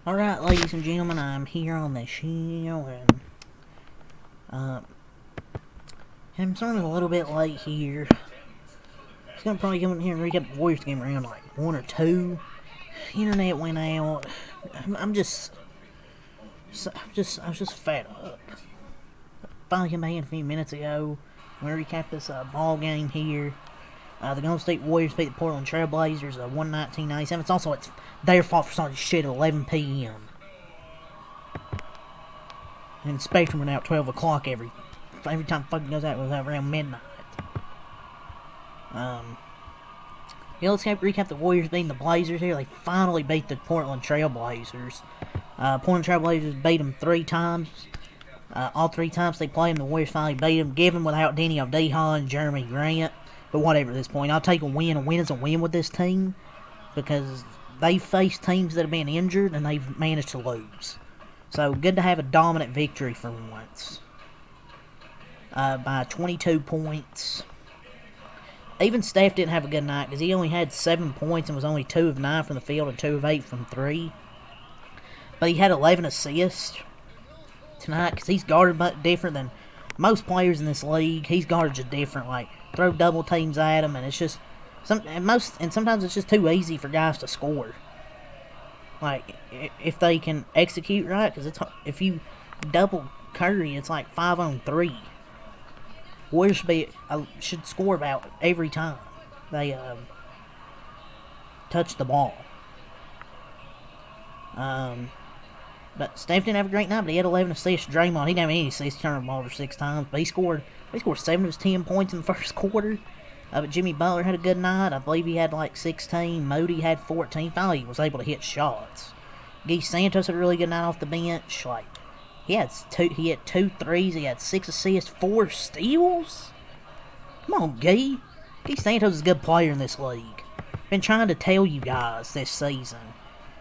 Alright, ladies and gentlemen, I'm here on the show, and, I'm starting a little bit late here. I was gonna probably come in here and recap the Warriors game around like 1 or 2. Internet went out. I was just fed up. Finally came back in a few minutes ago. I'm gonna recap this, ball game here. The Golden State Warriors beat the Portland Trail Blazers, 119-97. It's their fault for starting shit at 11 p.m. And Spectrum went out 12 o'clock every time fucking goes out, around midnight. Let's recap the Warriors beating the Blazers here. They finally beat the Portland Trail Blazers. Portland Trail Blazers beat them 3 times. All 3 times they played them, the Warriors finally beat them. Given without Danny Avdija and Jeremy Grant. But whatever at this point. I'll take a win. A win is a win with this team. Because they've faced teams that have been injured and they've managed to lose. So, good to have a dominant victory for once. By 22 points. Even Steph didn't have a good night because he only had 7 points and was only 2 of 9 from the field and 2 of 8 from 3. But he had 11 assists tonight because he's guarded much different than most players in this league. He's guarded just different. Like, throw double teams at him, and it's just... sometimes it's just too easy for guys to score. Like, if they can execute right, because if you double Curry, it's like 5-on-3. Warriors should score about every time they touch the ball. But Steph didn't have a great night, but he had 11 assists. Draymond, he didn't have any assists, turned the ball over 6 times, but he scored 7 of his 10 points in the first quarter. But Jimmy Butler had a good night. I believe he had like 16. Moody had 14. Finally, he was able to hit shots. Guy Santos had a really good night off the bench. Like, he had 2 threes. He had 6 assists, 4 steals. Come on, Guy. Guy Santos is a good player in this league. Been trying to tell you guys this season,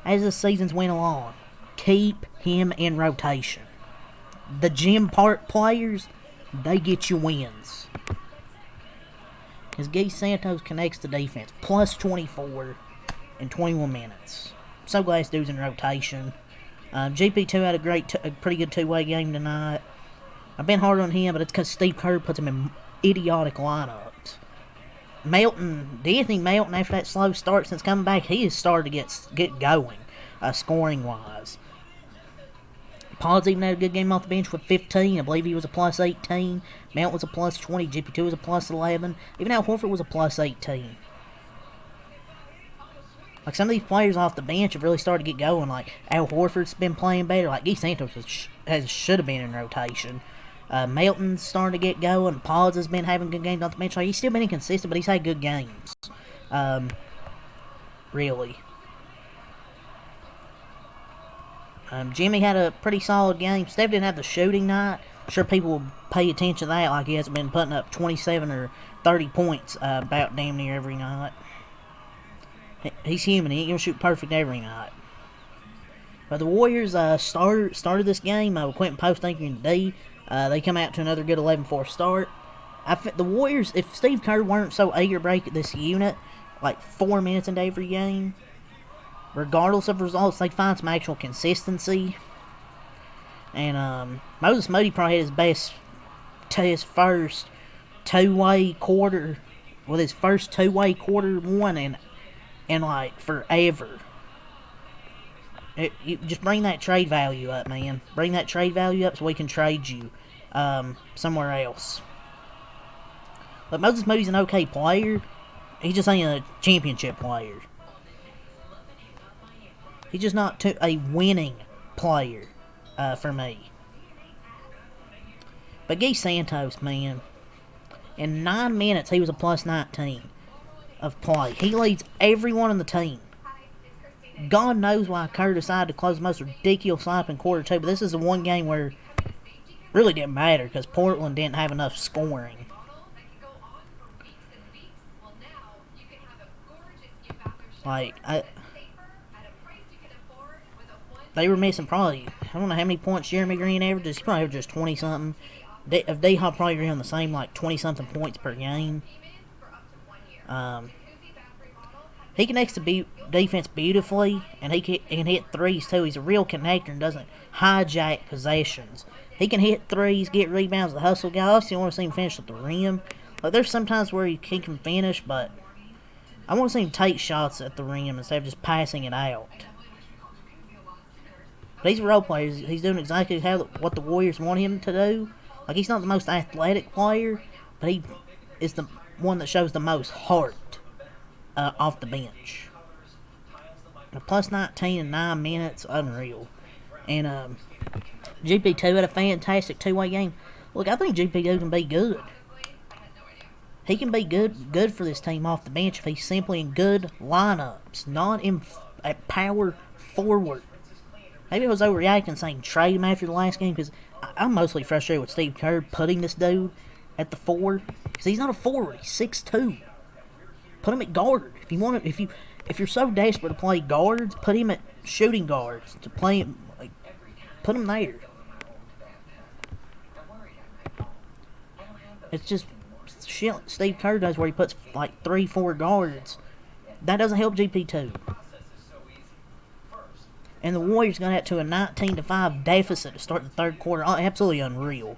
as the seasons went along, keep him in rotation. The gym part players, they get you wins. Because Guy Santos connects the defense. Plus 24 in 21 minutes. So glad this dude's in rotation. GP2 had a pretty good 2-way game tonight. I've been hard on him, but it's because Steve Kerr puts him in idiotic lineups. D'Anthony Melton, after that slow start since coming back, he has started to get going, scoring-wise. Pods even had a good game off the bench with 15. I believe he was a plus 18. Mount was a plus 20. GP2 was a plus 11. Even Al Horford was a plus 18. Like, some of these players off the bench have really started to get going. Like, Al Horford's been playing better. Like, Guy Santos should have been in rotation. Melton's starting to get going. Pods has been having good games off the bench. Like, he's still been inconsistent, but he's had good games. Really. Jimmy had a pretty solid game. Steph didn't have the shooting night. I'm sure people will pay attention to that, like he hasn't been putting up 27 or 30 points about damn near every night. He's human. He ain't going to shoot perfect every night. But the Warriors started this game with Quentin Post anchoring the D. They come out to another good 11-4 start. The Warriors, if Steve Kerr weren't so eager to break this unit, like 4 minutes into every game, regardless of results, they'd find some actual consistency. And Moses Moody probably had his first 2-way quarter, with his first 2-way quarter one in like forever. You just bring that trade value up, man. Bring that trade value up so we can trade you somewhere else. But Moses Moody's an okay player. He just ain't a championship player. He's just not a winning player for me. But Guy Santos, man, in 9 minutes he was a plus 19 of play. He leads everyone on the team. God knows why Kerr decided to close the most ridiculous lineup in quarter 2, but this is the one game where it really didn't matter because Portland didn't have enough scoring. Like, they were missing probably, I don't know how many points Jeremy Green averages. He probably averages 20-something. D-Hop probably around the same, like 20-something points per game. He connects the defense beautifully, and he can hit threes too. He's a real connector and doesn't hijack possessions. He can hit threes, get rebounds, the hustle guy. I obviously want to see him finish at the rim. Like, there's sometimes where he can finish, but I want to see him take shots at the rim instead of just passing it out. But he's a role player. He's doing exactly what the Warriors want him to do. Like, he's not the most athletic player, but he is the one that shows the most heart off the bench. A plus 19 in 9 minutes, unreal. And GP2 had a fantastic two-way game. Look, I think GP2 can be good. He can be good for this team off the bench if he's simply in good lineups, not at power forward. Maybe I was overreacting saying trade him after the last game, because I'm mostly frustrated with Steve Kerr putting this dude at the 4, because he's not a forward. He's 6'2". Put him at guard. If you're so desperate to play guards, put him at shooting guards to play him. Like, put him there. It's just shit Steve Kerr does where he puts like 3-4 guards. That doesn't help GP2. And the Warriors got out to a 19-5 deficit to start the third quarter. Absolutely unreal.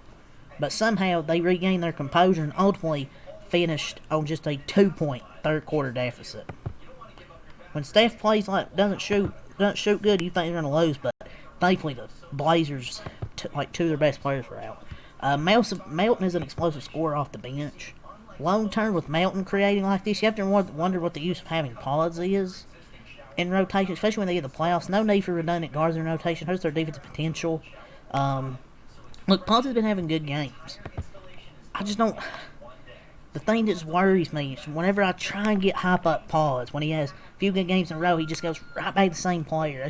But somehow they regained their composure and ultimately finished on just a 2-point third quarter deficit. When Steph plays like doesn't shoot good, you think they're gonna lose. But thankfully the Blazers, like two of their best players were out. Melton is an explosive scorer off the bench. Long term with Melton creating like this, you have to wonder what the use of having Pods is in rotation, especially when they get the playoffs. No need for redundant guards in rotation. Hurts their defensive potential. Look, Pods has been having good games. I just don't. The thing that just worries me is whenever I try and get hype up Pods, when he has a few good games in a row, he just goes right back to the same player.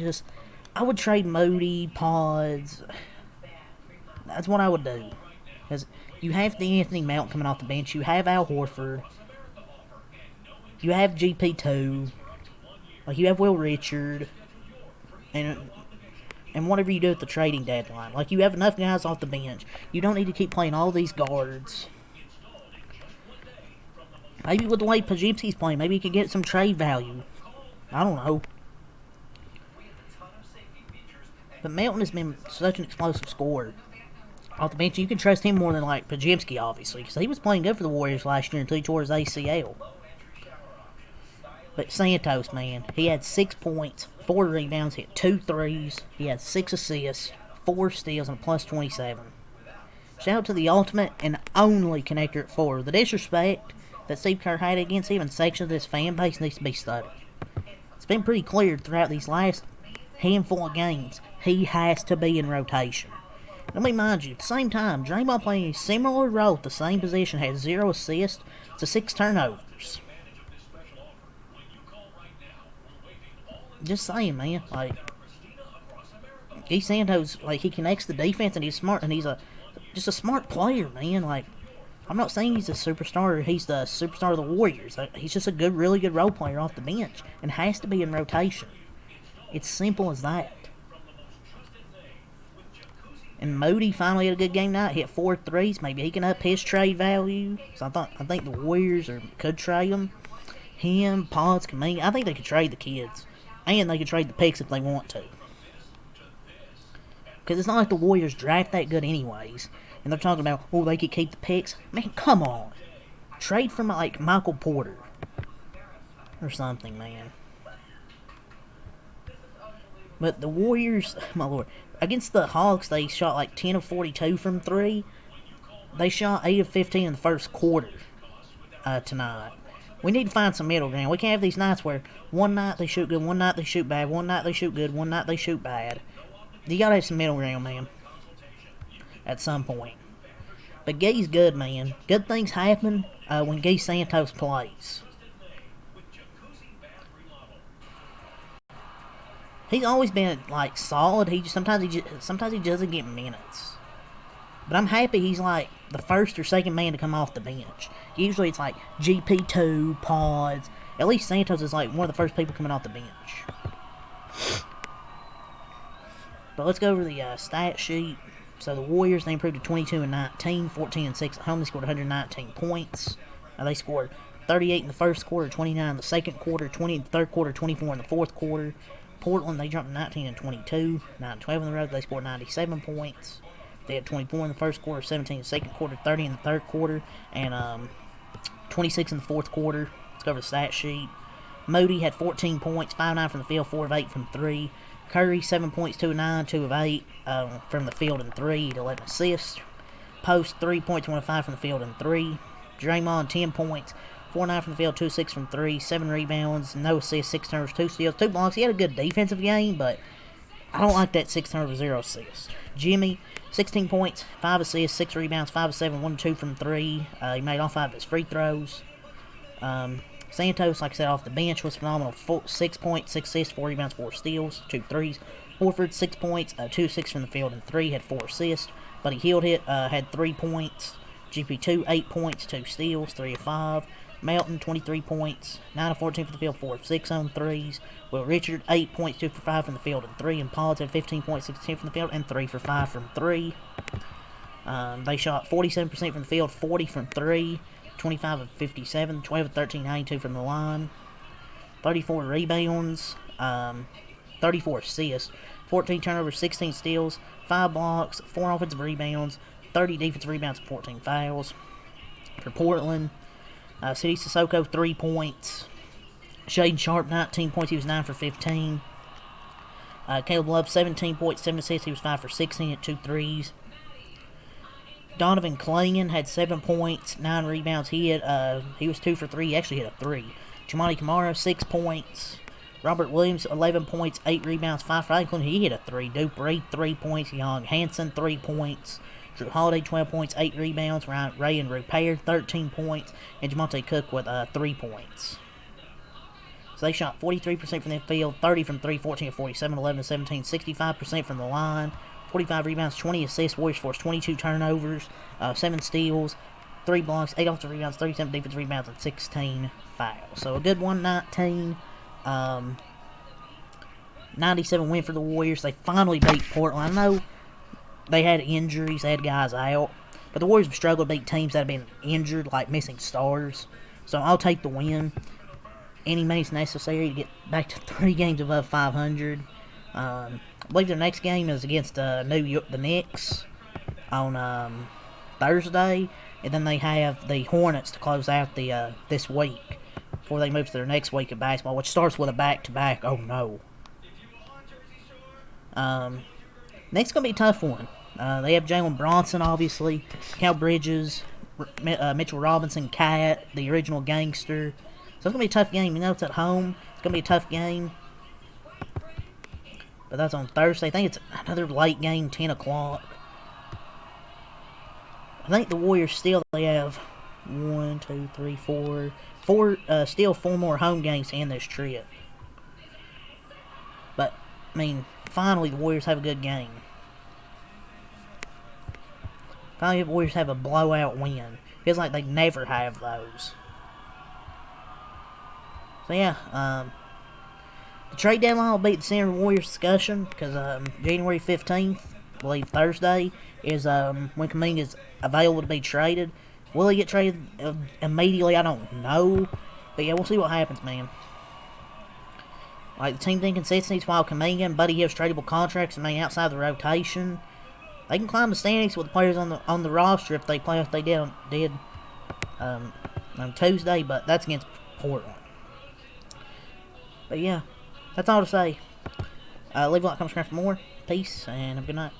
I would trade Moody, Pods. That's what I would do. Because you have the Anthony Melton coming off the bench. You have Al Horford. You have GP2. Like, you have Will Richard. And whatever you do at the trading deadline. Like, you have enough guys off the bench. You don't need to keep playing all these guards. Maybe with the way Podziemski's playing, maybe you could get some trade value. I don't know. But Melton has been such an explosive scorer off the bench. You can trust him more than, like, Podziemski, obviously. Because he was playing good for the Warriors last year until he tore his ACL. But Santos, man, he had 6 points, 4 rebounds, hit 2 threes. He had 6 assists, 4 steals, and a plus 27. Shout out to the ultimate and only connector at 4. The disrespect that Steve Kerr had against him and sections of this fan base needs to be studied. It's been pretty clear throughout these last handful of games. He has to be in rotation. Let me mind you, at the same time, Draymond playing a similar role at the same position had 0 assists to 6 turnovers. Just saying, man. Like, Guy Santos, like, he connects the defense and he's smart and he's just a smart player, man. Like, I'm not saying he's a superstar. He's the superstar of the Warriors. He's just a really good role player off the bench and has to be in rotation. It's simple as that. And Moody finally had a good game tonight. Hit 4 threes. Maybe he can up his trade value. So I think the Warriors could trade him. Him, Pods, Kaminga. I think they could trade the kids. And they could trade the picks if they want to. Because it's not like the Warriors draft that good anyways. And they're talking about, oh, they could keep the picks. Man, come on. Trade for, like, Michael Porter. Or something, man. But the Warriors, my lord, against the Hawks, they shot like 10 of 42 from 3. They shot 8 of 15 in the first quarter tonight. We need to find some middle ground. We can't have these nights where one night they shoot good, one night they shoot bad, one night they shoot good, one night they shoot bad. You gotta have some middle ground, man. At some point. But Guy's good, man. Good things happen when Guy Santos plays. He's always been, like, solid. Sometimes he doesn't get minutes. But I'm happy he's, like, the first or second man to come off the bench. Usually it's, like, GP2, Pods. At least Santos is, like, one of the first people coming off the bench. But let's go over the stat sheet. So the Warriors, they improved to 22-19, 14-6 at home. They scored 119 points. They scored 38 in the first quarter, 29 in the second quarter, 20 in the third quarter, 24 in the fourth quarter. Portland, they jumped to 19 and 22, 9-12 on the road. They scored 97 points. They had 24 in the first quarter, 17 in the second quarter, 30 in the third quarter, and 26 in the fourth quarter. Let's go over the stat sheet. Moody had 14 points, 5-9 from the field, 4 of 8 from 3. Curry, 7 points, 2 of 9, 2 of 8 from the field and 3, 11 assists. Post, 3 points, 1 of 5 from the field and 3. Draymond, 10 points, 4-9 from the field, 2 of 6 from 3, 7 rebounds, no assists, 6 turnovers, 2 steals, 2 blocks. He had a good defensive game, but I don't like that 6 turnovers, 0 assists. Jimmy, 16 points, 5 assists, 6 rebounds, 5 of 7, 1 of 2 from 3. He made all 5 of his free throws. Santos, like I said, off the bench was phenomenal. 6 points, 6 assists, 4 rebounds, 4 steals, 2 threes. Horford, 6 points, 2 of 6 from the field and 3, had 4 assists. Buddy Hield had 3 points. GP2, 8 points, 2 steals, 3 of 5. Melton, 23 points, 9 of 14 from the field, 4 of 6 on threes. Will Richard, 8 points, 2 for 5 from the field and 3. And Pollard had 15 points, 6 of 10 from the field, and 3 for 5 from 3. They shot 47% from the field, 40 from 3, 25 of 57, 12 of 13, 92 from the line. 34 rebounds, 34 assists, 14 turnovers, 16 steals, 5 blocks, 4 offensive rebounds, 30 defensive rebounds, and 14 fouls. For Portland, City Sissoko, 3 points. Shaden Sharp, 19 points. He was 9 for 15. Caleb Love, 17 points, 7 assists. He was 5 for 16 at 2 threes. Donovan Clingan had 7 points, 9 rebounds. He was 2 for 3. He actually hit a 3. Jamani Kamara, 6 points. Robert Williams, 11 points, 8 rebounds, 5 for 8. He hit a 3. Dupree, 3 points. Young Hanson, 3 points. Drew Holiday, 12 points, 8 rebounds. Ray and Rupert, 13 points. And Jamonte Cook with 3 points. So they shot 43% from the field, 30 from 3, 14 of 47, 11 of 17, 65% from the line, 45 rebounds, 20 assists. Warriors forced 22 turnovers, 7 steals, 3 blocks, 8 offensive rebounds, 37 defensive rebounds, and 16 fouls. So a good 119. 97 win for the Warriors. They finally beat Portland. I know they had injuries, they had guys out, but the Warriors have struggled to beat teams that have been injured, like missing stars. So I'll take the win. Any means necessary to get back to 3 games above 500. I believe their next game is against the Knicks on Thursday, and then they have the Hornets to close out the this week before they move to their next week of basketball, which starts with a back-to-back. Oh no! Next gonna be a tough one. They have Jalen Bronson, obviously, Cal Bridges, Mitchell Robinson, Cat, the original gangster. So it's going to be a tough game. You know, it's at home. It's going to be a tough game. But that's on Thursday. I think it's another late game, 10 o'clock. I think the Warriors still, they have 1, 2, 3, 4, still 4 more home games to end this trip. But, I mean, finally the Warriors have a good game. Finally the Warriors have a blowout win. Feels like they never have those. So yeah, the trade deadline will be the center of Warriors discussion because January 15th, I believe Thursday, is when Kuminga is available to be traded. Will he get traded immediately? I don't know. But yeah, we'll see what happens, man. Like, the team's inconsistencies while Kuminga and Buddy Hield's tradable contracts remain outside the rotation. They can climb the standings with the players on the roster if they play like they did on Tuesday, but that's against Portland. But yeah, that's all to say. Leave a like, comment, subscribe for more. Peace, and have a good night.